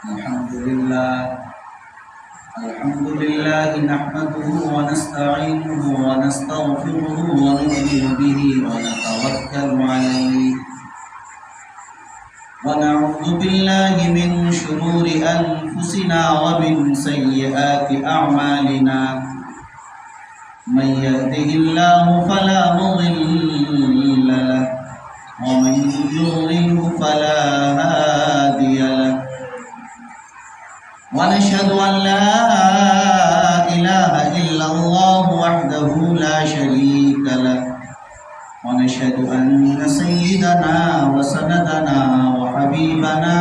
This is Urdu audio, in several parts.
الحمد لله نحمده ونستعينه ونستغفره ونؤمن به ونتوكل عليه ونعوذ بالله من شرور أنفسنا ومن سيئات أعمالنا من يهده الله فلا مضل له ومن يضلل فلا هادي له ونشهد أن لا إله إلا الله وحده لا شريك له ونشهد أن سيدنا وسندنا وحبيبنا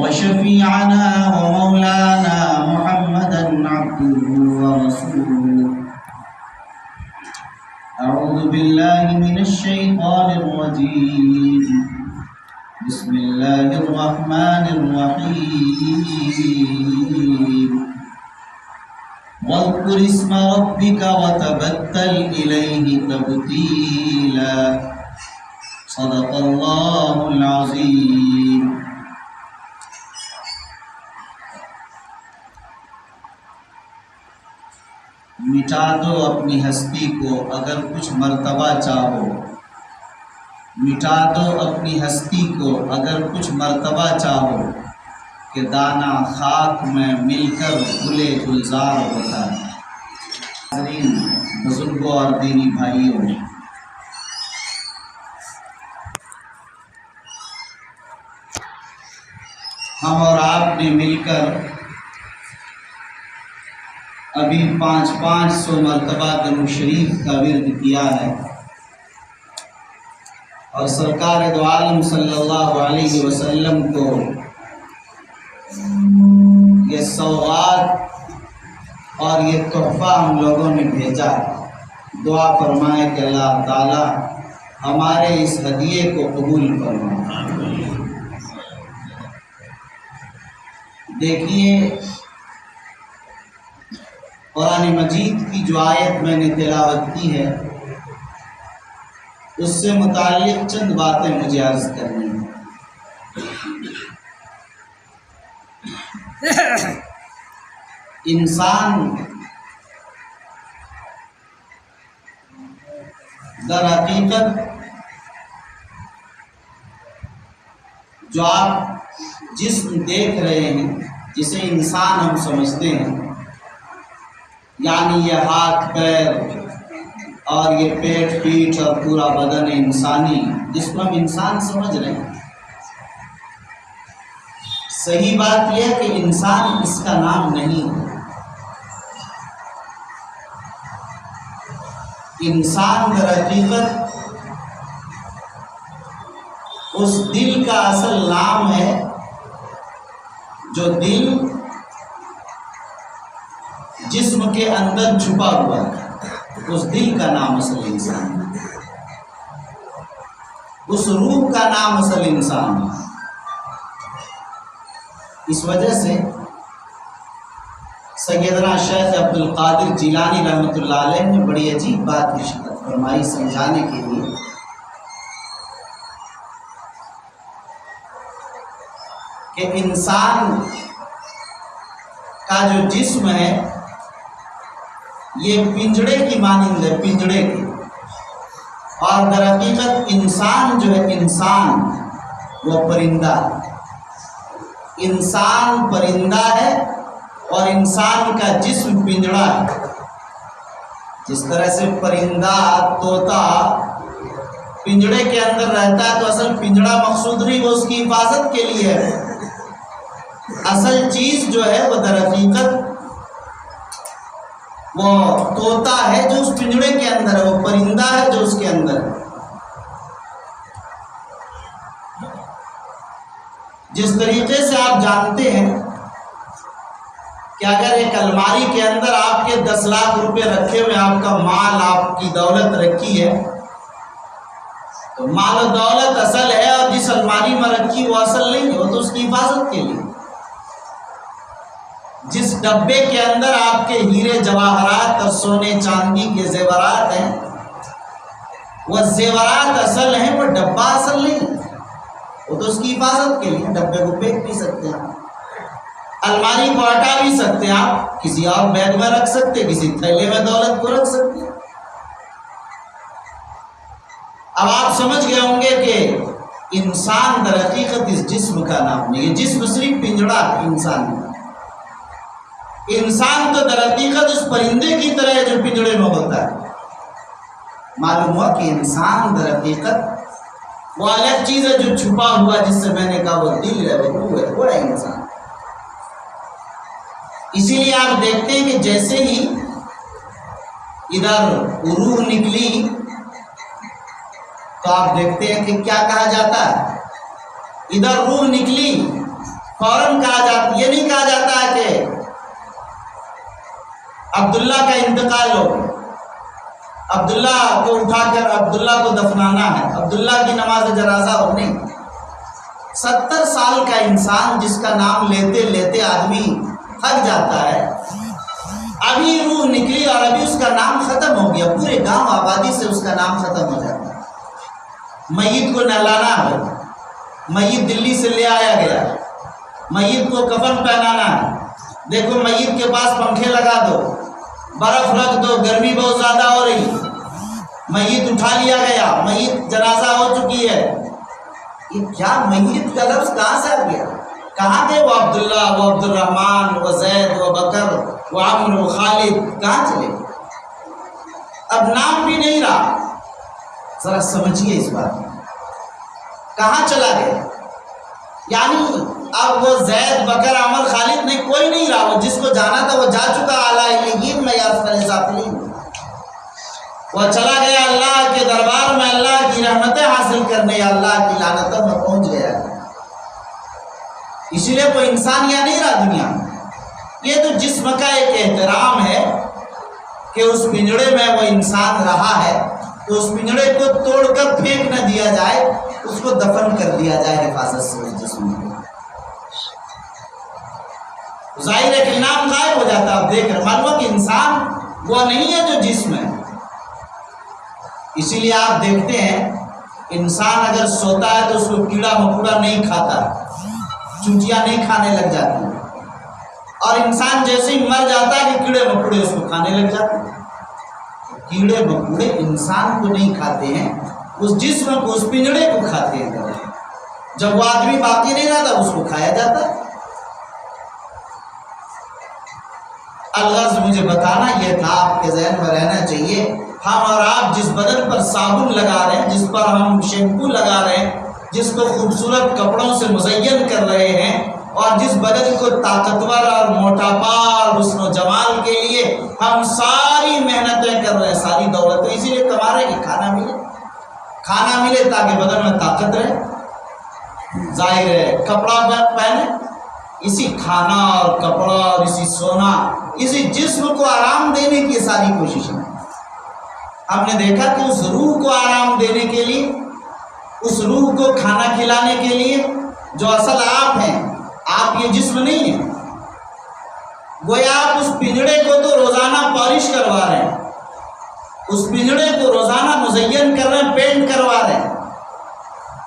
وشفيعنا ومولانا محمدا عبده ورسوله. أعوذ بالله من الشيطان الرجيم. بسم الله الرحمن الرحيم. واذكر اسم ربك وتبتل إليه تبتيلا. صدق الله العظيم. مٹا دو اپنی ہستی کو اگر کچھ مرتبہ چاہو، مٹا دو اپنی ہستی کو اگر کچھ مرتبہ چاہو، کہ دانہ خاک میں مل کر گلے گلزار ہوتا ہے. حاضرین بزرگوں اور دینی بھائیوں، ہم اور آپ نے مل کر ابھی 500 مرتبہ درود شریف کا ورد کیا ہے، اور سرکار دو عالم صلی اللہ علیہ وسلم کو یہ سوغات اور یہ تحفہ ہم لوگوں نے بھیجا. دعا فرمائے کہ اللہ تعالی ہمارے اس ہدیے کو قبول فرمائے. دیکھیے، قرآن مجید کی جو آیت میں نے تلاوت کی ہے اس سے متعلق چند باتیں مجھے عرض کرنی ہیں. انسان در حقیقت جو آپ جسم دیکھ رہے ہیں، جسے انسان ہم سمجھتے ہیں، یعنی یہ ہاتھ پیر اور یہ پیٹ پیٹھ اور پورا بدن انسانی، جس کو ہم انسان سمجھ رہے ہیں، صحیح بات یہ ہے کہ انسان اس کا نام نہیں ہے. انسان در حقیقت اس دل کا اصل نام ہے، جو دل جسم کے اندر چھپا ہوا ہے. اس دل کا نام اصل انسان ہے، اس روح کا نام اصل انسان ہے. اس وجہ سے سیدنا شیخ عبد القادر جیلانی رحمۃ اللہ علیہ نے بڑی عجیب بات ارشاد فرمائی سمجھانے کے لیے، کہ انسان کا جو جسم ہے یہ پنجڑے کی مانند ہے، پنجڑے کی. اور در حقیقت انسان جو ہے، انسان وہ پرندہ ہے. انسان پرندہ ہے اور انسان کا جسم پنجڑا ہے. جس طرح سے پرندہ طوطا پنجڑے کے اندر رہتا ہے، تو اصل پنجڑا مقصود نہیں، وہ اس کی حفاظت کے لیے ہے. اصل چیز جو ہے وہ در حقیقت وہ طوطا ہے جو اس پنجڑے کے اندر ہے، وہ پرندہ ہے جو اس کے اندر ہے. جس طریقے سے آپ جانتے ہیں کہ اگر ایک الماری کے اندر آپ کے 10 لاکھ روپے رکھے ہوئے، آپ کا مال، آپ کی دولت رکھی ہے، تو مال و دولت اصل ہے، اور جس الماری میں رکھی وہ اصل نہیں ہے، وہ تو اس کی حفاظت کے لیے. جس ڈبے کے اندر آپ کے ہیرے جواہرات اور سونے چاندی کے زیورات ہیں، وہ زیورات اصل ہیں، وہ ڈبہ اصل نہیں. وہ تو اس کی حفاظت کے لیے ڈبے کو پھینک بھی سکتے ہیں. الماری کو ہٹا بھی سکتے ہیں آپ، کسی اور بیگ میں رکھ سکتے، کسی تھیلے میں دولت کو رکھ سکتے۔ اب آپ سمجھ گئے ہوں گے کہ انسان در حقیقت اس جسم کا نام نہیں ہے، جسم صرف پنجڑا ہے انسان کا۔ انسان تو در حقیقت اس پرندے کی طرح ہے جو پنجڑے میں ہوتا ہے۔ معلوم ہوا کہ انسان در حقیقت وہ الگ چیز ہے جو چھپا ہوا، جس سے میں نے کہا وہ دل ہے، وہ روح ہے، وہ ہے انسان۔ اسی لیے آپ دیکھتے ہیں کہ جیسے ہی ادھر روح نکلی تو آپ دیکھتے ہیں کہ کیا کہا جاتا ہے، ادھر روح نکلی فوراً کہا جاتا، یہ نہیں کہا جاتا ہے کہ عبداللہ کا انتقال ہو، عبداللہ کو اٹھا کر عبداللہ کو دفنانا ہے، عبداللہ کی نماز جنازہ ہو، نہیں۔ 70 سال کا انسان جس کا نام لیتے لیتے آدمی تھک جاتا ہے، ابھی روح نکلی اور ابھی اس کا نام ختم ہو گیا، پورے گاؤں آبادی سے اس کا نام ختم ہو جاتا ہے۔ میت کو نہلانا ہے، میت دلی سے لے آیا گیا، میت کو کفن پہنانا ہے، دیکھو میت کے پاس پنکھے لگا دو، برف رکھ دو، گرمی بہت زیادہ ہو رہی، میت اٹھا لیا گیا، میت جنازہ ہو چکی ہے۔ یہ کیا میت کا لفظ کہاں سے آ گیا؟ کہاں گئے وہ عبداللہ، وہ عبد الرحمن، وہ زید، وہ بکر، وہ عمر، وہ خالد، کہاں چلے؟ اب نام بھی نہیں رہا۔ ذرا سمجھیے اس بات میں، کہاں چلا گیا؟ یعنی اب وہ زید، بکر، عمر، خالد نہیں، کوئی نہیں رہا، وہ جس کو جانا تھا وہ جا چکا، اعلیٰ علیین میں یا اسفل سافلین، وہ چلا گیا اللہ کے دربار میں اللہ کی رحمتیں حاصل کرنے یا اللہ کی لعنتوں میں پہنچ گیا۔ اسی لیے کوئی انسان یا نہیں رہا دنیا میں۔ یہ تو جسم کا ایک احترام ہے کہ اس پنجڑے میں وہ انسان رہا ہے، تو اس پنجڑے کو توڑ کر پھینک نہ دیا جائے، اس کو دفن کر دیا جائے حفاظت سے اس جسم کو۔ ظاہر ہے کہ نام غائب ہو جاتا ہے، آپ دیکھ رہے معلوم کہ انسان وہ نہیں ہے جو جسم ہے۔ اسی لیے آپ دیکھتے ہیں انسان اگر سوتا ہے تو اس کو کیڑا مکوڑا نہیں کھاتا، چونٹیاں نہیں کھانے لگ جاتی، اور انسان جیسے ہی مر جاتا ہے کہ کیڑے مکوڑے اس کو کھانے لگ جاتے ہیں۔ کیڑے مکوڑے انسان کو نہیں کھاتے ہیں، اس جسم کو، اس پنجڑے کو کھاتے ہیں۔ جب وہ آدمی باقی نہیں رہتا اس کو کھایا جاتا ہے۔ الغرض مجھے بتانا یہ تھا، آپ کے ذہن میں رہنا چاہیے، ہم اور آپ جس بدن پر صابن لگا رہے ہیں، جس پر ہم شیمپو لگا رہے ہیں، جس کو خوبصورت کپڑوں سے مزین کر رہے ہیں، اور جس بدن کو طاقتور اور موٹاپا اور حسن و جمال کے لیے ہم ساری محنتیں کر رہے ہیں، ساری دولتیں اسی لیے کما رہے ہیں کہ کھانا ملے تاکہ بدن میں طاقت رہے۔ ظاہر ہے کپڑا پہنے، اسی کھانا اور کپڑا اور اسی سونا، اسی جسم کو آرام دینے کی ساری کوشش ہے۔ ہم نے دیکھا کہ اس روح کو آرام دینے کے لیے، اس روح کو کھانا کھلانے کے لیے جو اصل آپ ہیں، آپ یہ جسم نہیں ہے، گویا آپ اس پنجڑے کو تو روزانہ پالش کروا رہے ہیں، اس پنجڑے کو روزانہ مزین کر رہے ہیں، پینٹ کروا رہے ہیں،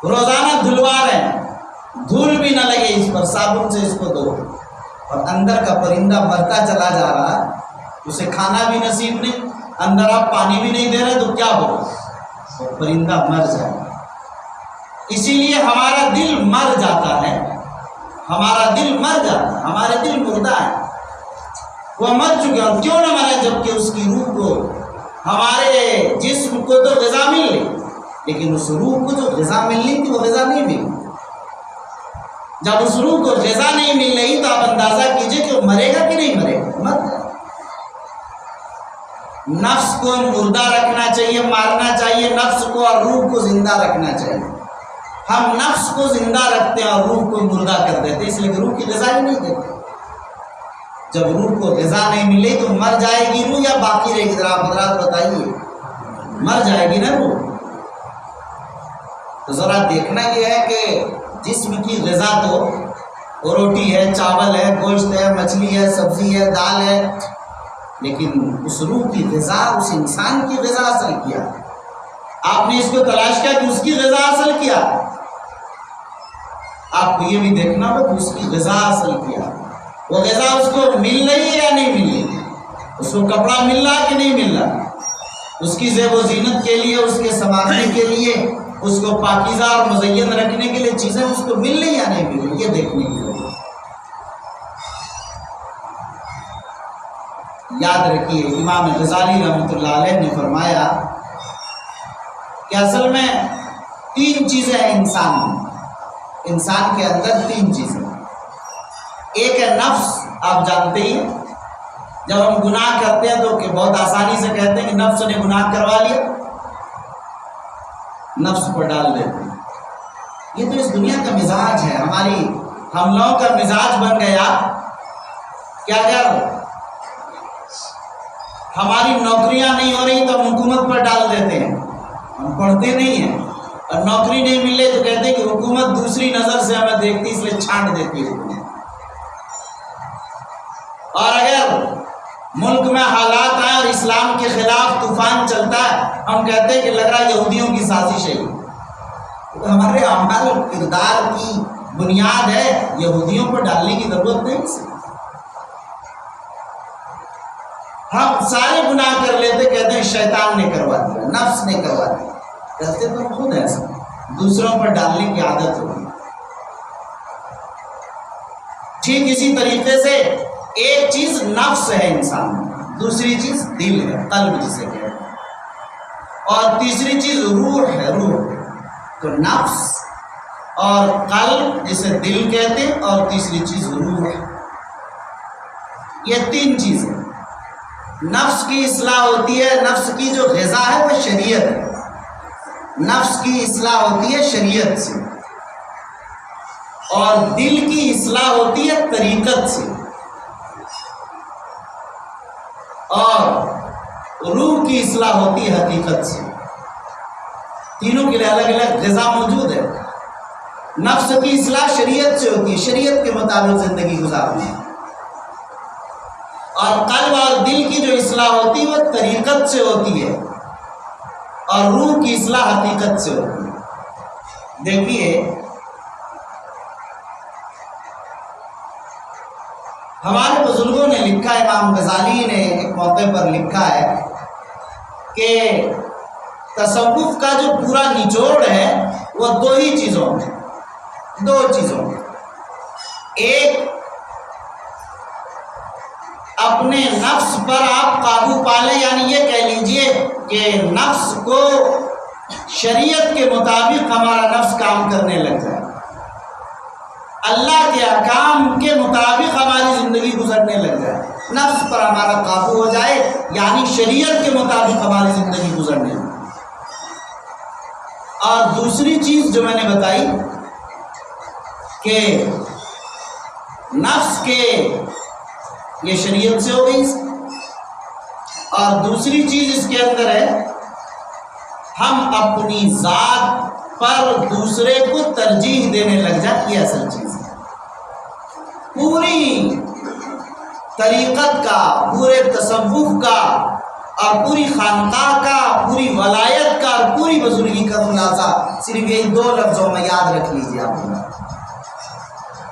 روزانہ دھلوا رہے ہیں، دھول بھی نہ لگے اس پر، صابن سے اس کو دھو، اور اندر کا پرندہ مرتا چلا جا رہا ہے، اسے کھانا بھی نصیب نہیں، اندر آپ پانی بھی نہیں دے رہے تو کیا ہوگا؟ وہ پرندہ مر جائے۔ اسی لیے ہمارا دل مر جاتا ہے، ہمارا دل مر جاتا ہے، ہمارے دل مردہ ہے، وہ مر چکے، اور کیوں نہ مرے جبکہ اس کی روح کو، ہمارے جسم کو تو غذا مل رہی، لیکن اس روح کو جو غذا ملنی تھی وہ غذا نہیں ملی۔ جب اس روح کو غذا نہیں مل رہی تو آپ اندازہ کیجئے کہ وہ مرے گا کہ نہیں مرے گا؟ مر جائے۔ نفس کو مردہ رکھنا چاہیے، مارنا چاہیے، نفس کو اور روح کو زندہ رکھنا چاہیے۔ ہم نفس کو زندہ رکھتے ہیں اور روح کو مردہ کر دیتے، اس لیے کہ روح کی غذا ہی نہیں دیتے۔ جب روح کو غذا نہیں ملے تو مر جائے گی روح یا باقی رہے گی؟ ذرا آپ حضرات بتائیے، مر جائے گی نا روح۔ تو ذرا دیکھنا یہ ہے کہ جسم کی غذا تو روٹی ہے، چاول ہے، گوشت ہے، مچھلی ہے، سبزی ہے، دال ہے، لیکن اس روح کی غذا، اس انسان کی غذا حاصل کیا، آپ نے اس کو تلاش کیا کہ اس کی غذا حاصل کیا، آپ کو یہ بھی دیکھنا ہو کہ اس کی غذا حاصل کیا۔ وہ غذا اس کو مل رہی ہے یا نہیں مل رہی، اس کو کپڑا مل رہا کہ نہیں مل رہا، اس کی زیب و زینت کے لیے، اس کے سنوارنے کے لیے، اس کو پاکیزہ اور مزین رکھنے کے لیے چیزیں اس کو مل رہی یا نہیں مل رہی، یہ دیکھنے کی ضرورت۔ یاد رکھیے امام غزالی رحمۃ اللہ علیہ نے فرمایا کہ اصل میں 3 چیزیں ہیں انسان کے اندر 3 چیزیں۔ ایک ہے نفس، آپ جانتے ہی ہیں، جب ہم گناہ کرتے ہیں تو کہ بہت آسانی سے کہتے ہیں کہ نفس نے گناہ کروا لیا، نفس پر ڈال دیتے ہیں۔ یہ تو اس دنیا کا مزاج ہے، ہم لوگوں کا مزاج بن گیا کہ اگر ہماری نوکریاں نہیں ہو رہی تو ہم حکومت پر ڈال دیتے ہیں، ہم پڑھتے نہیں ہیں، اور نوکری نہیں ملے تو کہتے ہیں کہ حکومت دوسری نظر سے ہمیں دیکھتی اس لیے چھانٹ دیتی ہے حکومت۔ اور اگر ملک میں حالات آئیں اور اسلام کے خلاف طوفان چلتا ہے، ہم کہتے ہیں کہ لگ رہا ہے یہودیوں کی سازش ہے۔ تو ہمارے اعمال کردار کی بنیاد ہے، یہودیوں پر ڈالنے کی ضرورت نہیں ہے۔ ہم سارے گناہ کر لیتے، کہتے ہیں شیطان نے کروا دیا، نفس نے کروا دیا، کہتے تو خود ایسا دوسروں پر ڈالنے کی عادت ہوگی۔ ٹھیک اسی طریقے سے ایک چیز نفس ہے انسان میں، دوسری چیز دل ہے، قلب جسے کہتے ہیں، اور تیسری چیز روح ہے، روح۔ تو نفس اور قلب جسے دل کہتے ہیں، اور تیسری چیز روح ہے۔ یہ 3 چیزیں۔ نفس کی اصلاح ہوتی ہے، نفس کی جو غذا ہے وہ شریعت ہے، نفس کی اصلاح ہوتی ہے شریعت سے، اور دل کی اصلاح ہوتی ہے طریقت سے، اور روح کی اصلاح ہوتی ہے حقیقت سے۔ تینوں کے لیے الگ الگ غذا موجود ہے۔ نفس کی اصلاح شریعت سے ہوتی ہے، شریعت کے مطابق زندگی گزارنا، اور قلب اور دل کی جو اصلاح ہوتی ہے وہ طریقت سے ہوتی ہے، اور روح کی اصلاح حقیقت سے ہوتی ہے۔ دیکھیے ہمارے بزرگوں نے لکھا ہے، امام غزالی نے ایک موقع پر لکھا ہے کہ تصوف کا جو پورا نچوڑ ہے وہ 2 ہی چیزوں میں، 2 چیزوں میں۔ ایک، اپنے نفس پر آپ قابو پالیں، یعنی یہ کہہ لیجئے کہ نفس کو شریعت کے مطابق ہمارا نفس کام کرنے لگ جائے، اللہ کے احکام کے مطابق ہماری زندگی گزرنے لگ جائے، نفس پر ہمارا قابو ہو جائے، یعنی شریعت کے مطابق ہماری زندگی گزرنے لگے۔ اور دوسری چیز جو میں نے بتائی کہ نفس کے یہ شریعت سے ہو گئی، اور دوسری چیز اس کے اندر ہے ہم اپنی ذات پر دوسرے کو ترجیح دینے لگ جائیں، یہ اصل چیز ہے۔ پوری طریقت کا، پورے تصوف کا، اور پوری خانقاہ کا، پوری ولایت کا، اور پوری بزرگی کا خلاصہ صرف یہی 2 لفظوں میں یاد رکھ لیجیے آپ۔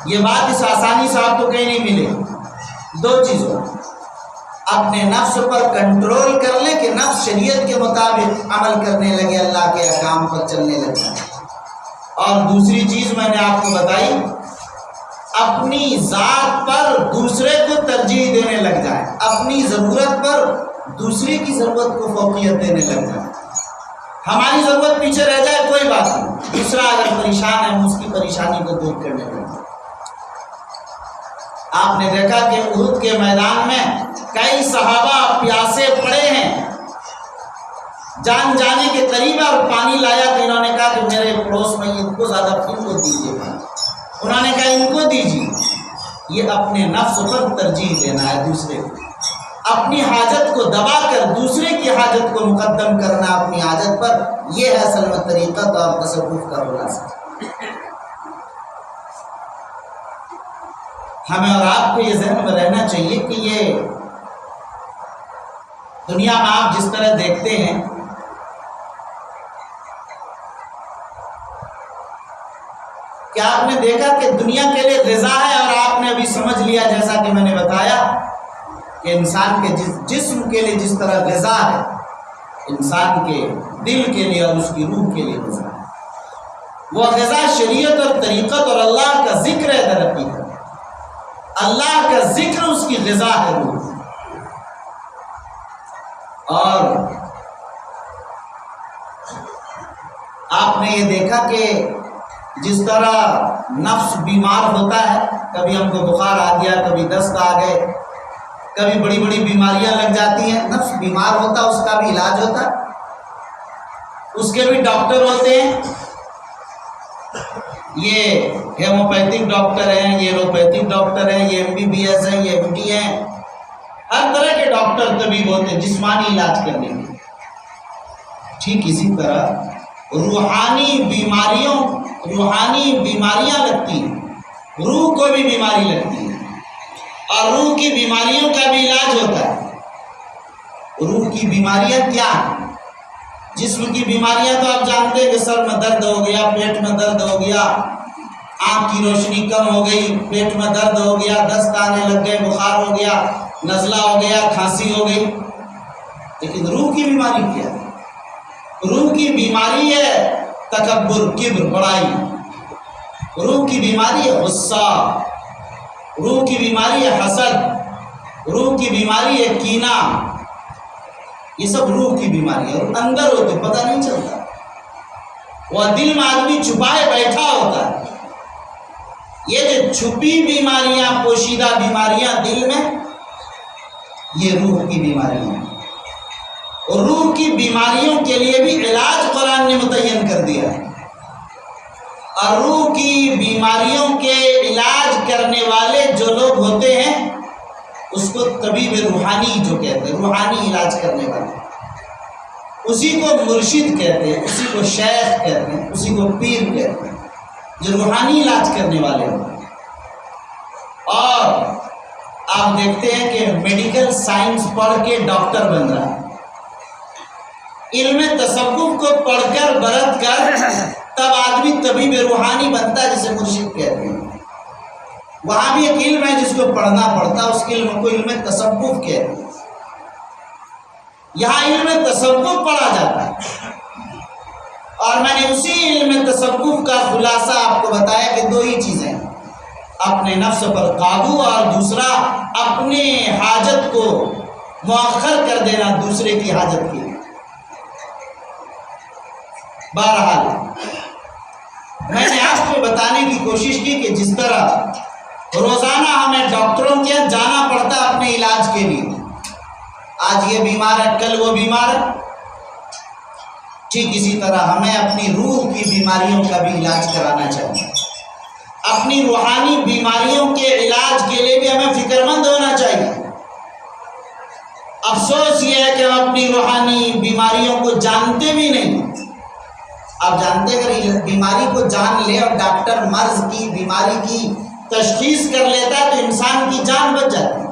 یہ بات اس آسانی سے آپ کو کہیں نہیں ملے۔ 2 چیزوں، اپنے نفس پر کنٹرول کر لیں کہ نفس شریعت کے مطابق عمل کرنے لگے، اللہ کے احکام پر چلنے لگے، اور دوسری چیز میں نے آپ کو بتائی، اپنی ذات پر دوسرے کو ترجیح دینے لگ جائے، اپنی ضرورت پر دوسرے کی ضرورت کو فوقیت دینے لگ جائے۔ ہماری ضرورت پیچھے رہ جائے کوئی بات نہیں، دوسرا اگر پریشان ہے ہم اس کی پریشانی کو دور کرنے لگ جائیں۔ آپ نے دیکھا کہ احد کے میدان میں کئی صحابہ پیاسے پڑے ہیں، جان جانے کے قریب، اور پانی لایا تو انہوں نے کہا کہ میرے پڑوس میں ان کو زیادہ ان کو دیجیے، انہوں نے کہا ان کو دیجیے۔ یہ اپنے نفس پر ترجیح دینا ہے، دوسرے کو اپنی حاجت کو دبا کر دوسرے کی حاجت کو مقدم کرنا اپنی حاجت پر، یہ ہے اصل میں طریقت اور تصوف کا خلاصہ۔ ہمیں اور آپ کو یہ ذہن میں رہنا چاہیے کہ یہ دنیا میں آپ جس طرح دیکھتے ہیں کیا آپ نے دیکھا کہ دنیا کے لیے غذا ہے اور آپ نے ابھی سمجھ لیا جیسا کہ میں نے بتایا کہ انسان کے جسم کے لیے جس طرح غذا ہے، انسان کے دل کے لیے اور اس کی روح کے لیے غذا ہے، وہ غذا شریعت اور طریقت اور اللہ کا ذکر ہے۔ در حقیقت اللہ کا ذکر اس کی غذا ہے، روح۔ اور آپ نے یہ دیکھا کہ جس طرح نفس بیمار ہوتا ہے، کبھی ہم کو بخار آ گیا، کبھی دست آ گئے، کبھی بڑی بڑی بیماریاں لگ جاتی ہیں، نفس بیمار ہوتا ہے، اس کا بھی علاج ہوتا ہے، اس کے بھی ڈاکٹر ہوتے ہیں۔ یہ ہیموپیتھک ڈاکٹر ہیں، یہ ایلوپیتھک ڈاکٹر ہیں، یہ MBBS ہیں، یہ MD ہیں، ہر طرح کے ڈاکٹر طبیب ہوتے ہیں جسمانی علاج کرنے کے۔ ٹھیک اسی طرح روحانی بیماریاں لگتی ہیں، روح کو بھی بیماری لگتی ہے، اور روح کی بیماریوں کا بھی علاج ہوتا ہے۔ روح کی بیماریاں کیا ہیں؟ جسم کی بیماریاں تو آپ جانتے ہیں کہ سر میں درد ہو گیا، پیٹ میں درد ہو گیا، آنکھ کی روشنی کم ہو گئی، پیٹ میں درد ہو گیا، دست آنے لگ گئے، بخار ہو گیا، نزلہ ہو گیا، کھانسی ہو گئی۔ لیکن روح کی بیماری کیا ہے؟ روح کی بیماری ہے تکبر، کبر، بڑائی۔ روح کی بیماری ہے غصہ، روح کی بیماری ہے حسد، روح کی بیماری ہے کینہ۔ یہ سب روح کی بیماری ہے، اور اندر ہوتے پتہ نہیں چلتا، وہ دل میں آدمی چھپائے بیٹھا ہوتا ہے۔ یہ جو چھپی بیماریاں، پوشیدہ بیماریاں دل میں، یہ روح کی بیماریاں ہیں۔ اور روح کی بیماریوں کے لیے بھی علاج قرآن نے متعین کر دیا ہے، اور روح کی بیماریوں کے علاج کرنے والے جو لوگ ہوتے ہیں اس کو طبیب روحانی جو کہتے ہیں، روحانی علاج کرنے والے، اسی کو مرشد کہتے ہیں، اسی کو شیخ کہتے ہیں، اسی کو پیر کہتے ہیں، جو روحانی علاج کرنے والے ہوتے ہیں۔ اور آپ دیکھتے ہیں کہ میڈیکل سائنس پڑھ کے ڈاکٹر بن رہا ہے، علم تصوف کو پڑھ کر برت کر تب آدمی طبیب روحانی بنتا ہے، جسے مرشد کہتے ہیں۔ وہاں بھی ایک علم ہے جس کو پڑھنا پڑتا ہے، اس کے علم کو علم تصوف کہتے ہیں۔ یہاں علم تصوف پڑھا جاتا ہے، اور میں نے اسی علم تصوف کا خلاصہ آپ کو بتایا کہ دو ہی چیزیں ہیں، اپنے نفس پر قابو، اور دوسرا اپنے حاجت کو مؤخر کر دینا دوسرے کی حاجت کے لیے۔ بہرحال میں نے آپ کو بتانے کی کوشش کی کہ جس طرح روزانہ ہمیں ڈاکٹروں کے یہاں جانا پڑتا ہے اپنے علاج کے لیے، آج یہ بیمار ہے، کل وہ بیمار ہے، ٹھیک اسی طرح ہمیں اپنی روح کی بیماریوں کا بھی علاج کرانا چاہیے۔ اپنی روحانی بیماریوں کے علاج کے لیے بھی ہمیں فکر مند ہونا چاہیے۔ افسوس یہ ہے کہ ہم اپنی روحانی بیماریوں کو جانتے بھی نہیں۔ آپ جانتے ہیں اگر بیماری کو جان لے اور ڈاکٹر مرض کی، بیماری کی تشخیص کر لیتا ہے تو انسان کی جان بچ جاتی ہے،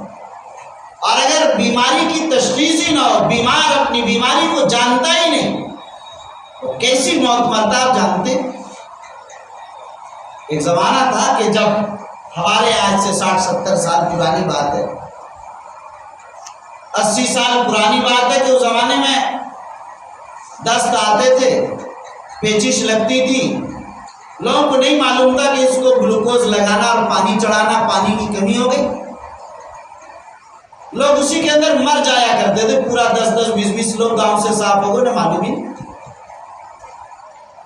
اور اگر بیماری کی تشخیص ہی نہ ہو، بیمار اپنی بیماری کو جانتا ہی نہیں، تو کیسی موت مرتا آپ جانتے ہیں؟ ایک زمانہ تھا کہ جب ہمارے آج سے 60-70 سال پرانی بات ہے، 80 سال پرانی بات ہے، کہ اس زمانے میں دست آتے تھے، پیچش لگتی تھی، لوگوں کو نہیں معلوم تھا کہ اس کو گلوکوز لگانا اور پانی چڑھانا، پانی کی کمی ہو گئی، لوگ اسی کے اندر مر جایا کرتے تھے، پورا 10-10 20-20 لوگ گاؤں سے صاف ہو گئے، نہ معلوم ہی۔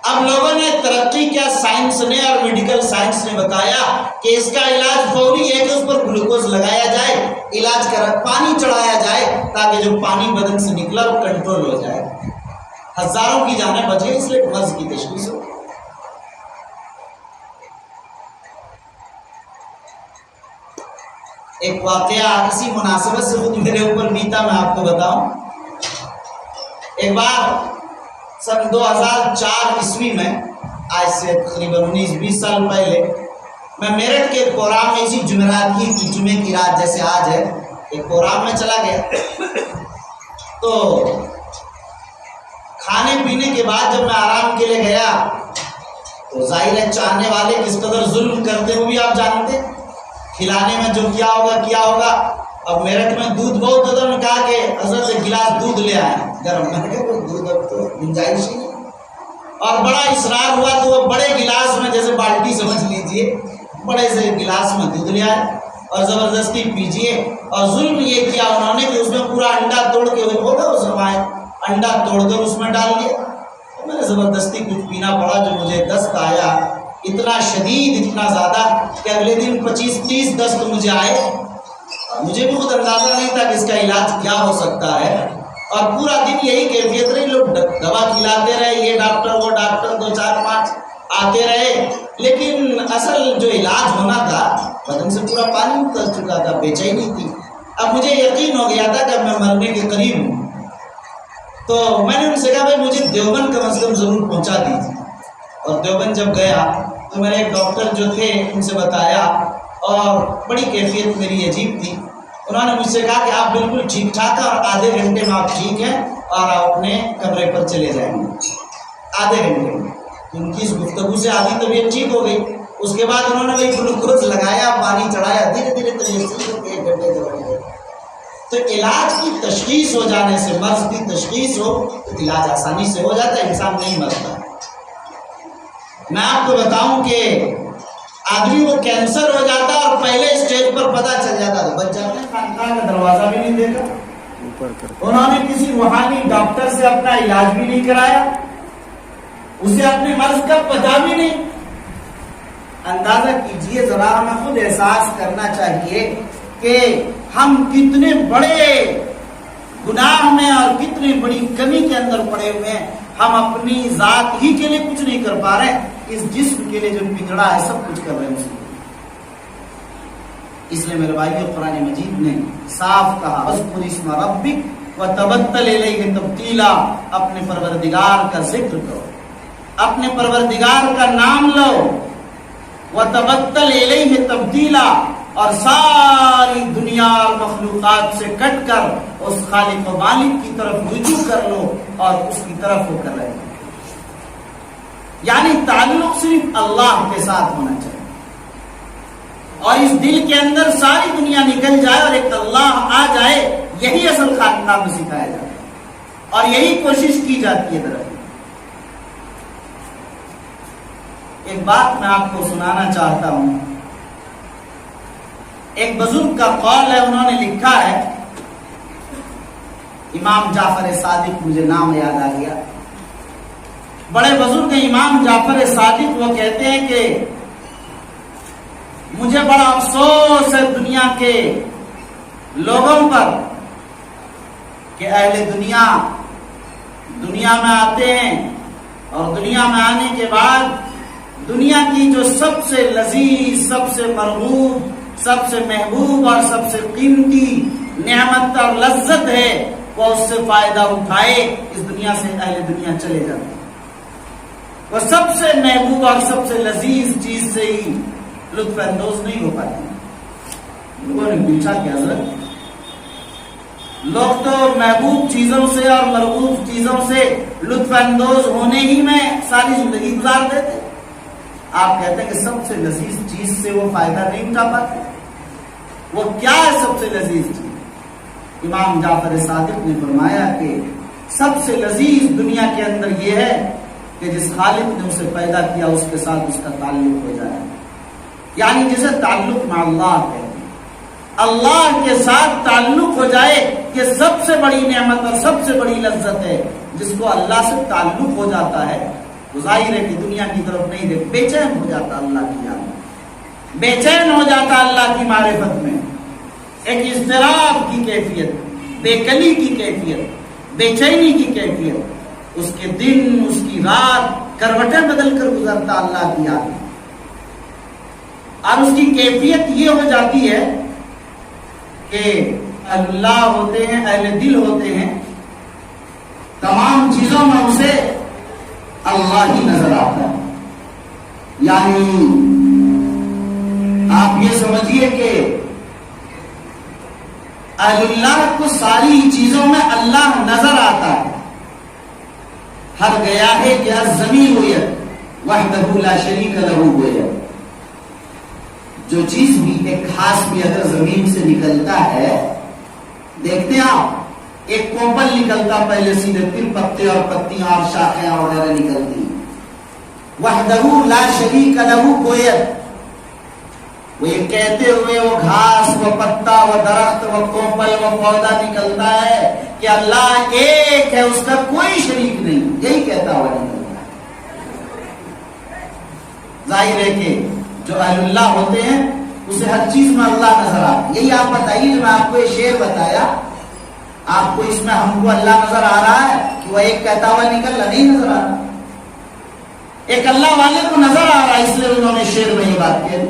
اب لوگوں نے ترقی کیا، سائنس نے اور میڈیکل سائنس نے بتایا کہ اس کا علاج فوری ہے کہ اس پر گلوکوز لگایا جائے، علاج کر پانی چڑھایا جائے، تاکہ جو پانی بدن سے نکلا وہ کنٹرول ہو جائے، ہزاروں کی جانیں بچیں، اس لیے مرض کی تشخیص ہو۔ ایک واقعہ اسی مناسبت سے خود میرے اوپر بیتا، میں آپ کو بتاؤں۔ ایک بار سن 2004 عیسوی میں، آج سے تقریباً 19-20 سال پہلے، میں میرٹھ کے پروگرام میں اسی جمعرات کی جمعے کی رات جیسے آج ہے، ایک پروگرام میں چلا گیا، تو کھانے پینے کے بعد جب میں آرام کے لیے گیا تو ظاہر ہے چاہنے والے کس قدر ظلم کرتے وہ بھی آپ جانتے، کھلانے میں جو کیا ہوگا. اب میرٹھ میں دودھ بہت ہوتا، انہوں نے کہا کہ حضرت ایک گلاس دودھ لے آئے گرم. میں نے کہا کوئی دودھ اب تو گنجائش ہی نہیں، اور بڑا اصرار ہوا تو وہ بڑے گلاس میں، جیسے بالٹی سمجھ لیجئے، بڑے سے گلاس میں دودھ لے آئے اور زبردستی پیجیے. اور ظلم یہ کیا انہوں نے کہ اس میں پورا انڈا توڑ کے ہوگا اس روایت، انڈا توڑ کر اس میں ڈال دیا. میں نے زبردستی کچھ پینا پڑا، جو مجھے دست آیا اتنا شدید، اتنا زیادہ کہ اگلے دن 25-30 دست مجھے آئے. مجھے بھی خود اندازہ نہیں تھا کہ اس کا علاج کیا ہو سکتا ہے، اور پورا دن یہی کیفیت رہی. لوگ دوا کھلاتے رہے، یہ ڈاکٹر وہ ڈاکٹر، 2-4-5 آتے رہے، لیکن اصل جو علاج ہونا تھا بدن سے پورا پانی اتر چکا تھا، بے چینی تھی. اب مجھے یقین ہو گیا تھا کہ میں مرنے کے قریب ہوں. تو میں نے ان سے کہا بھائی مجھے دیوبند کم از کم ضرور پہنچا دیجیے. اور دیوبند جب گیا تو میں نے ایک ڈاکٹر جو تھے ان سے بتایا، اور بڑی کیفیت میری عجیب تھی. انہوں نے مجھ سے کہا کہ آپ بالکل ٹھیک ٹھاک ہیں اور آدھے گھنٹے میں آپ ٹھیک ہیں اور آپ اپنے کمرے پر چلے جائیں گے. آدھے گھنٹے میں ان کی اس گفتگو سے آدھی طبیعت ٹھیک ہو گئی. اس کے بعد انہوں نے وہی گلوکوز لگایا، پانی چڑھایا، دھیرے دھیرے طریقے 1 گھنٹے کے بن گئے. تو علاج کی تشخیص ہو جانے سے، مرض کی تشخیص ہو تو علاج آسانی سے ہو جاتا ہے، انسان نہیں مرتا. میں آپ کو بتاؤں کہ آدمی کو کینسر ہو جاتا اور پہلے اسٹیج پر پتہ چل جاتا تو بچ جاتا ہے، خانقاہ کا دروازہ بھی نہیں دیکھا. انہوں نے کسی روحانی ڈاکٹر سے اپنا علاج بھی نہیں کرایا، اسے اپنے مرض کا پتہ بھی نہیں. اندازہ کیجئے ذرا، ہمیں خود احساس کرنا چاہیے کہ ہم کتنے بڑے گناہ میں اور کتنی بڑی کمی کے اندر پڑے ہوئے ہیں. ہم اپنی ذات ہی کے لیے کچھ نہیں کر پا رہے، اس جسم کے لیے جو بگڑا ہے سب کچھ کر رہے ہیں. اس لیے میرے بھائیو قرآن مجید نے صاف کہا اذکر اسم ربک وتبتل الیہ تبتیلا، اپنے پروردگار کا ذکر کرو، اپنے پروردگار کا نام لو. وتبتل الیہ تبتیلا، اور ساری دنیا اور مخلوقات سے کٹ کر اس خالق و مالک کی طرف رجوع کر لو اور اس کی طرف ہو کر رہے. یعنی تعلق صرف اللہ کے ساتھ ہونا چاہیے، اور اس دل کے اندر ساری دنیا نکل جائے اور ایک اللہ آ جائے. یہی اصل خانقاہ میں سکھایا جاتا ہے اور یہی کوشش کی جاتی ہے. طرف ایک بات میں آپ کو سنانا چاہتا ہوں. ایک بزرگ کا قول ہے، انہوں نے لکھا ہے، امام جعفر صادق، مجھے نام یاد آ گیا، بڑے بزرگ امام جعفر صادق. وہ کہتے ہیں کہ مجھے بڑا افسوس ہے دنیا کے لوگوں پر کہ اہل دنیا میں آتے ہیں اور دنیا میں آنے کے بعد دنیا کی جو سب سے لذیذ، سب سے مرغوب، سب سے محبوب اور سب سے قیمتی نعمت اور لذت ہے وہ اس سے فائدہ اٹھائے، اس دنیا سے اہل دنیا چلے جاتے ہیں. وہ سب سے محبوب اور سب سے لذیذ چیز سے ہی لطف اندوز نہیں ہو پاتے. لوگوں نے پوچھا کہ حضرت، لوگ تو محبوب چیزوں سے اور مرغوب چیزوں سے لطف اندوز ہونے ہی میں ساری زندگی گزار دیتے، آپ کہتے ہیں کہ سب سے لذیذ چیز سے وہ فائدہ نہیں اٹھا پاتے. وہ کیا ہے سب سے لذیذ چیز؟ امام جعفر صادق نے فرمایا کہ سب سے لذیذ دنیا کے اندر یہ ہے کہ جس خالق نے اسے پیدا کیا اس کے ساتھ اس کا تعلق ہو جائے. یعنی جسے تعلق مع اللہ کہتے ہیں، اللہ کے ساتھ تعلق ہو جائے، یہ سب سے بڑی نعمت اور سب سے بڑی لذت ہے. جس کو اللہ سے تعلق ہو جاتا ہے ظاہر ہے کہ دنیا کی طرف نہیں دیکھ، بے چین ہو جاتا اللہ کی یاد میں، بے چین ہو جاتا اللہ کی معرفت میں. ایک اضطراب کی کیفیت، بے کلی کی کیفیت، بے چینی کی کیفیت، اس کے دن، اس کی رات کروٹیں بدل کر گزرتا اللہ کی یاد میں. اور اس کی کیفیت یہ ہو جاتی ہے کہ اللہ ہوتے ہیں، اہل دل ہوتے ہیں، تمام چیزوں میں اسے اللہ ہی نظر آتا ہے. یعنی آپ یہ سمجھیے کہ اللہ کو ساری چیزوں میں اللہ نظر آتا ہے. ہر گیا ہے کہ ہر زمین ہوئی وحدہ لا شریک لہ گویا جو چیز بھی ایک گھاس بھی اگر زمین سے نکلتا ہے، دیکھتے ہیں آپ ایک کوپل نکلتا پہلے سیدھے، پھر پتے اور پتیاں اور شاخیں وغیرہ نکلتی. وحدہ لا شریک لہ گویا وہ یہ کہتے ہوئے وہ گھاس، وہ پتا، وہ درخت، وہ کوپل، وہ پودا نکلتا ہے کہ اللہ ایک ہے، اس کا کوئی شریک نہیں. یہی کہتا ہوا نکلتا ہے. ظاہر ہے کہ جو اہل اللہ ہوتے ہیں اسے ہر چیز میں اللہ نظر آتا ہے. یہی آپ بتائیے جو میں آپ کو یہ شعر بتایا، آپ کو اس میں ہم کو اللہ نظر آ رہا ہے کہ وہ ایک کہتا ہوا نکل رہا؟ نہیں نظر آ رہا. ایک اللہ والے کو نظر آ رہا ہے، اس لیے انہوں نے شعر میں یہ بات کہی.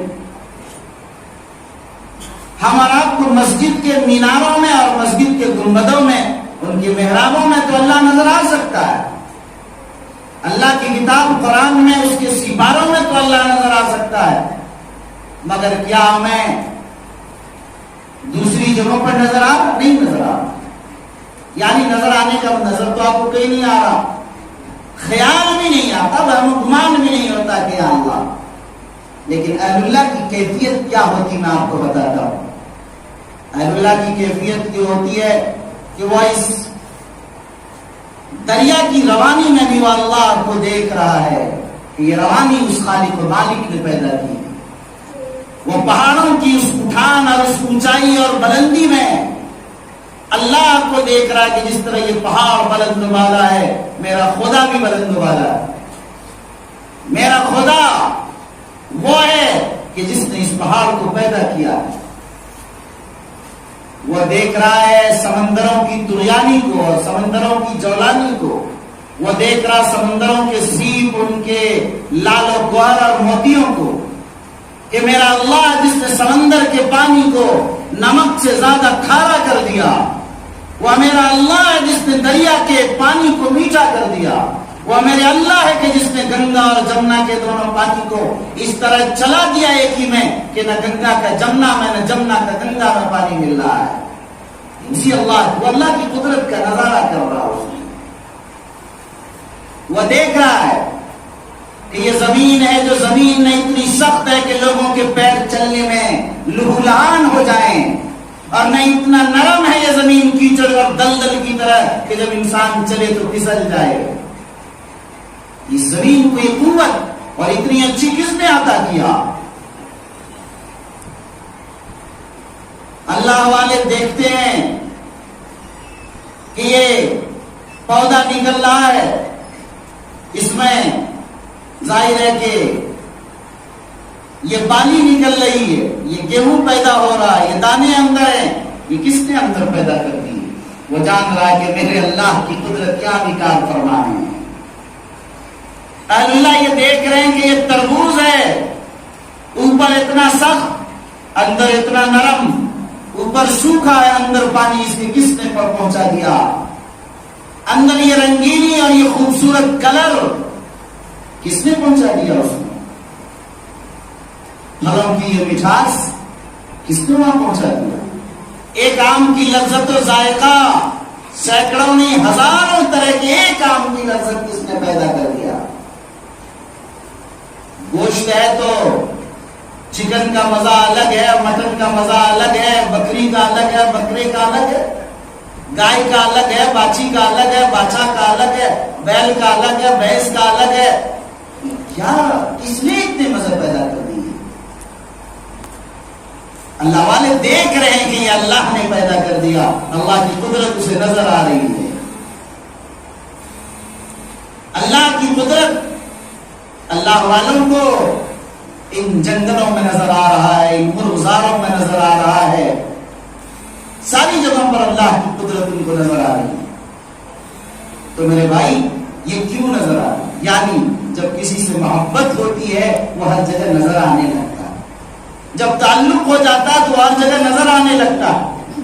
ہم اور آپ کو مسجد کے میناروں میں اور مسجد کے گنبدوں میں، ان کے محرابوں میں تو اللہ نظر آ سکتا ہے. اللہ کی کتاب قرآن میں اس کے سپاروں میں تو اللہ نظر آ سکتا ہے، مگر کیا ہمیں دوسری جگہوں پر نظر آ رہا؟ نہیں نظر آ رہا. یعنی نظر آنے کا نظر تو آپ کو کہیں نہیں آ رہا، خیال بھی نہیں آتا، وہم و گمان بھی نہیں ہوتا کہ اللہ. لیکن اہل اللہ کی کیفیت کیا ہوتی میں آپ کو بتاتا ہوں. اہل اللہ کی کیفیت یہ ہوتی ہے کہ وہ اس دریا کی روانی میں بھی وہ اللہ کو دیکھ رہا ہے کہ یہ روانی اس خالق و مالک نے پیدا کی. وہ پہاڑوں کی اس اٹھان اور اس اونچائی اور بلندی میں اللہ کو دیکھ رہا ہے کہ جس طرح یہ پہاڑ بلند والا ہے، میرا خدا بھی بلند والا ہے. میرا خدا وہ ہے کہ جس نے اس پہاڑ کو پیدا کیا. وہ دیکھ رہا ہے سمندروں کی طغیانی کو اور سمندروں کی جولانی کو. وہ دیکھ رہا سمندروں کے سیپ، ان کے لال و گوہر اور موتیوں کو، کہ میرا اللہ جس نے سمندر کے پانی کو نمک سے زیادہ کھارا کر دیا. وہ میرا اللہ ہے جس نے دریا کے پانی کو میٹھا کر دیا. وہ میرے اللہ ہے کہ جس نے گنگا اور جمنا کے دونوں پانی کو اس طرح چلا دیا ایک ہی میں کہ نہ گنگا کا جمنا میں، نہ جمنا کا گنگا میں پانی مل رہا ہے. اسی اللہ، وہ اللہ کی قدرت کا نظارہ کر رہا ہے. اس میں وہ دیکھ رہا ہے کہ یہ زمین ہے جو زمین نہیں اتنی سخت ہے کہ لوگوں کے پیر چلنے میں لہولہان ہو جائیں، اور نہ اتنا نرم ہے یہ زمین کیچڑ اور دلدل کی طرح کہ جب انسان چلے تو پھسل جائے. اس زمین کو یہ قوت اور اتنی اچھی کس نے عطا کیا؟ اللہ والے دیکھتے ہیں کہ یہ پودا نکل رہا ہے، اس میں ظاہر ہے کہ یہ بالی نکل رہی ہے، یہ گیہوں پیدا ہو رہا ہے، یہ دانے اندر ہیں. یہ کس نے اندر پیدا کر دی؟ وہ جان رہا ہے کہ میرے اللہ کی قدرت کیا بھی کار فرما ہے. اہل اللہ یہ دیکھ رہے ہیں کہ یہ تربوز ہے، اوپر اتنا سخت، اندر اتنا نرم، اوپر سوکھا ہے، اندر پانی اس کے کس نے پہنچا دیا؟ اندر یہ رنگینی اور یہ خوبصورت کلر کس نے پہنچا دیا؟ اس میں پھلوں کی یہ مٹھاس کس نے وہاں پہنچا دیا؟ ایک آم کی لذت و ذائقہ سینکڑوں نہیں ہزاروں طرح کے ایک آم کی لذت کس نے پیدا کر دیا؟ گوشت ہے تو چکن کا مزہ الگ ہے، مٹن کا مزہ الگ ہے، بکری کا الگ ہے، بکرے کا الگ ہے، گائے کا الگ ہے، باچھی کا الگ ہے، باچھا کا الگ ہے، بیل کا الگ ہے، بھینس کا الگ ہے. کیا کس نے اتنے مزے پیدا کر دیے؟ اللہ والے دیکھ رہے ہیں کہ یہ اللہ نے پیدا کر دیا. اللہ کی قدرت اسے نظر آ رہی ہے. اللہ کی قدرت اللہ والوں کو ان جنگلوں میں نظر آ رہا ہے، ان مرغزاروں میں نظر آ رہا ہے، ساری جگہوں پر اللہ کی قدرت ان کو نظر آ رہی ہے. تو میرے بھائی یہ کیوں نظر آ رہی ہے؟ یعنی جب کسی سے محبت ہوتی ہے وہ ہر جگہ نظر آنے لگتا ہے. جب تعلق ہو جاتا ہے تو ہر جگہ نظر آنے لگتا ہے.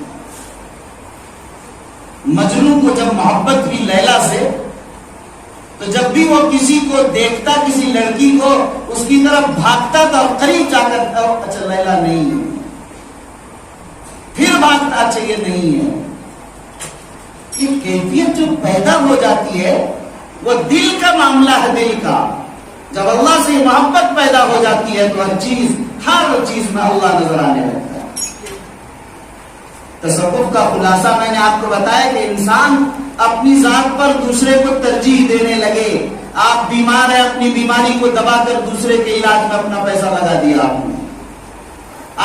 مجنون کو جب محبت ہوئی لیلا سے تو جب بھی وہ کسی کو دیکھتا، کسی لڑکی کو، اس کی طرف بھاگتا تھا اور قریب جا کر تھا اچھا لیلا نہیں ہے، پھر بھاگتا اچھا یہ نہیں ہے. یہ کیفیت جو پیدا ہو جاتی ہے وہ دل کا معاملہ ہے. دل کا جب اللہ سے محبت پیدا ہو جاتی ہے تو ہر چیز میں اللہ نظر آنے لگتا ہے۔ تصوف کا خلاصہ میں نے آپ کو بتایا کہ انسان اپنی ذات پر دوسرے کو ترجیح دینے لگے۔ آپ بیمار ہیں، اپنی بیماری کو دبا کر دوسرے کے علاج میں اپنا پیسہ لگا دیا آپ نے۔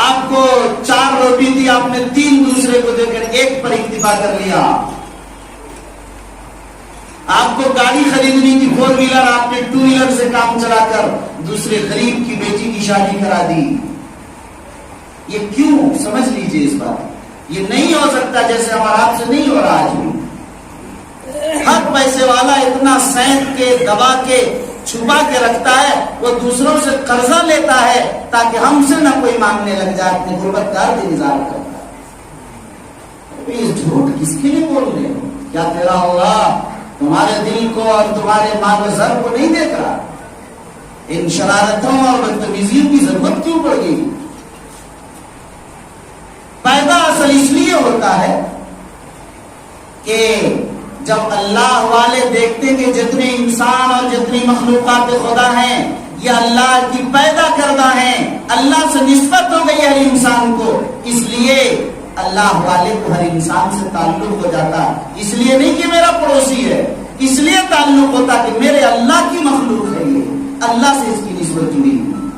آپ کو 4 روٹی تھی، آپ نے 3 دوسرے کو دے کر 1 پر اکتفا کر لیا۔ آپ کو گاڑی خریدنی تھی 4 ویلر، آپ نے 2 ویلر سے کام چلا کر دوسرے غریب کی بیٹی کی شادی کرا دی۔ یہ کیوں؟ سمجھ لیجئے اس بات، یہ نہیں ہو سکتا جیسے ہمارا آپ سے نہیں ہو رہا آج بھی۔ ہر پیسے والا اتنا سینک کے دبا کے چھپا کے رکھتا ہے، وہ دوسروں سے قرضہ لیتا ہے تاکہ ہم سے نہ کوئی مانگنے لگ جائے، اپنے غربت کا انتظار کرتا ہے۔ یہ جھوٹ کس کے لیے بول رہے ہو؟ کیا تیرا اللہ تمہارے دل کو اور تمہارے مال و زر کو نہیں دیکھ رہا؟ ان شرارتوں اور بدتمیزیوں کی ضرورت کیوں پڑ گئی؟ پیدا اصل اس لیے ہوتا ہے کہ جب اللہ والے دیکھتے ہیں کہ جتنے انسان اور جتنی مخلوقات خدا ہیں یہ اللہ کی پیدا کردہ ہیں، اللہ سے نسبت ہو گئی ہر انسان کو، اس لیے اللہ والے کو ہر انسان سے تعلق ہو جاتا۔ اس لیے نہیں کہ میرا پڑوسی ہے، اس لیے تعلق ہوتا کہ میرے اللہ کی مخلوق ہے، یہ اللہ سے اس کی نسبت جڑی ہوئی،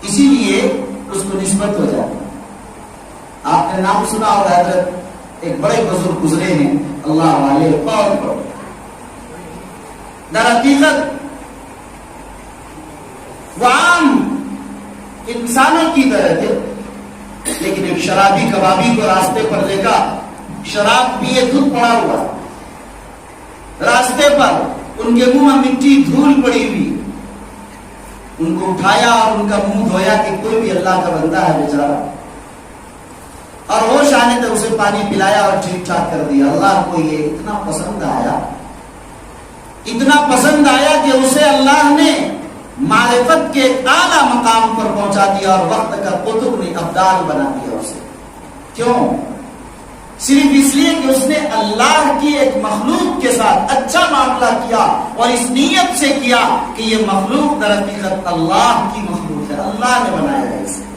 اسی لیے اس کو نسبت ہو جاتی۔ آپ نے نام سنا ہوگا، حضرت ایک بڑے بزرگ گزرے ہیں اللہ والے، بہت بڑے، در حقیقت وہ عام انسانوں کی طرح تھے، لیکن ایک شرابی کبابی کو راستے پر دیکھا، شراب پیے دودھ پڑا ہوا راستے پر، ان کے منہ میں مٹی دھول پڑی ہوئی، ان کو اٹھایا اور ان کا منہ دھویا کہ کوئی بھی اللہ کا بندہ ہے بیچارہ، اور ہوش آنے تک اسے پانی پلایا اور ٹھیک ٹھاک کر دیا۔ اللہ کو یہ اتنا پسند آیا، اتنا پسند آیا کہ اسے اللہ نے معرفت کے اعلیٰ مقام پر پہنچا دیا اور وقت کا قطب نے ابدال بنا دیا اسے۔ کیوں؟ صرف اس لیے کہ اس نے اللہ کی ایک مخلوق کے ساتھ اچھا معاملہ کیا اور اس نیت سے کیا کہ یہ مخلوق در حقیقت اللہ کی مخلوق ہے، اللہ نے بنایا ہے اسے۔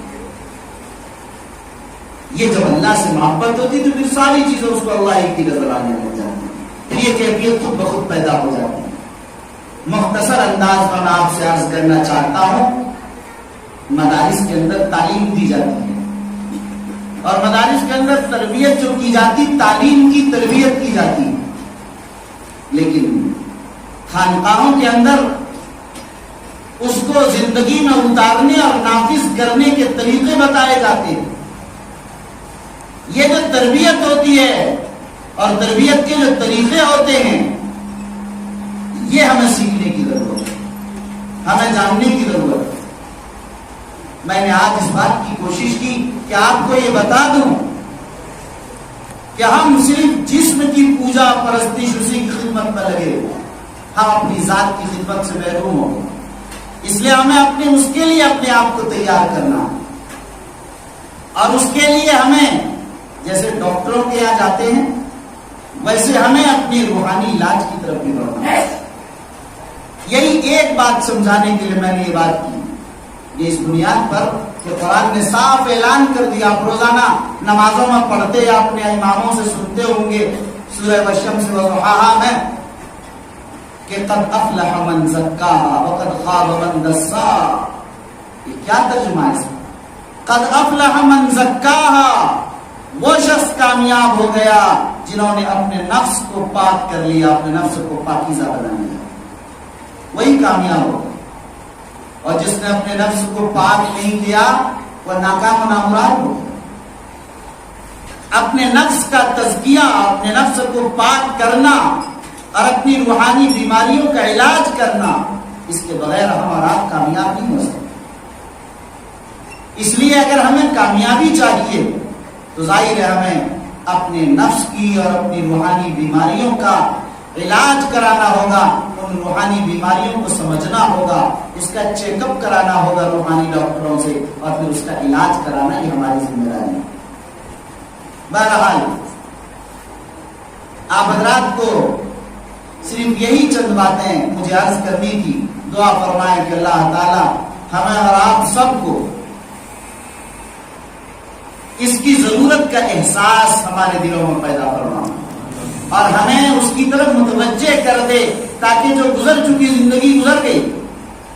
یہ جب اللہ سے محبت ہوتی تو پھر ساری چیزیں اس کو اللہ ایک کی نظر آنے لگ جاتی، پھر یہ کیفیت خود بخود پیدا ہو جاتی۔ مختصر انداز میں آپ سے عرض کرنا چاہتا ہوں، مدارس کے اندر تعلیم دی جاتی ہے اور مدارس کے اندر تربیت جو کی جاتی، تعلیم کی تربیت کی جاتی، لیکن خانقاہوں کے اندر اس کو زندگی میں اتارنے اور نافذ کرنے کے طریقے بتائے جاتے ہیں۔ یہ جو تربیت ہوتی ہے اور تربیت کے جو طریقے ہوتے ہیں، یہ ہمیں سیکھنے کی ضرورت ہے، ہمیں جاننے کی ضرورت ہے۔ میں نے آج اس بات کی کوشش کی کہ آپ کو یہ بتا دوں کہ ہم صرف جسم کی پوجا پرستش اسی کی خدمت میں لگے ہوئے، ہم اپنی ذات کی خدمت سے محروم ہو گئے۔ اس لیے ہمیں اس کے لیے اپنے آپ کو تیار کرنا، اور اس کے لیے ہمیں جیسے ڈاکٹروں کے یہاں جاتے ہیں ویسے ہمیں اپنی روحانی علاج کی طرف بھی بڑھنا ہے۔ یہی ایک بات سمجھانے کے لیے میں نے یہ بات کی، اس بنیاد پر کہ قرآن نے صاف اعلان کر دیا، آپ روزانہ نمازوں میں پڑھتے، اپنے اماموں سے سنتے ہوں گے سورہ والشمس وضحاہا میں کہ قد افلح من زکاہا وقد خاب من دساہا۔ یہ کیا ترجمہ ہے اس میں؟ قد افلح من زکاہا، وہ شخص کامیاب ہو گیا جنہوں نے اپنے نفس کو پاک کر لیا، اپنے نفس کو پاکیزہ بنا لیا، وہی کامیاب ہو۔ اور جس نے اپنے نفس کو پاک نہیں کیا وہ ناکام و نامراد ہو۔ اپنے نفس کا تزکیہ، اپنے نفس کو پاک کرنا اور اپنی روحانی بیماریوں کا علاج کرنا، اس کے بغیر ہم اور آپ کامیاب نہیں ہو سکتے۔ اس لیے اگر ہمیں کامیابی چاہیے تو ظاہر ہے ہمیں اپنے نفس کی اور اپنی روحانی بیماریوں کا علاج کرانا ہوگا، ان روحانی بیماریوں کو سمجھنا ہوگا، اس کا چیک اپ کرانا ہوگا روحانی ڈاکٹروں سے، اور پھر اس کا علاج کرانا یہ ہماری ذمہ داری ہے۔ بہرحال آپ حضرات کو صرف یہی چند باتیں مجھے عرض کرنی تھی، دعا فرمائے کہ اللہ تعالیٰ ہمیں اور آپ سب کو اس کی ضرورت کا احساس ہمارے دلوں میں پیدا فرما اور ہمیں اس کی طرف متوجہ کر دے تاکہ جو گزر چکی زندگی گزر گئی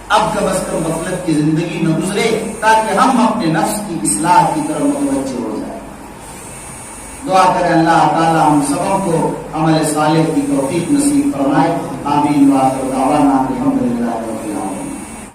اب کم از کم غفلت کی زندگی نہ گزرے تاکہ ہم اپنے نفس کی اصلاح کی طرف متوجہ ہو جائیں. دعا کریں اللہ تعالیٰ ہم سبوں کو عمل صالح کی توفیق نصیب فرمائے. آمین. وآخر دعوانا الحمدللہ رب العالمین.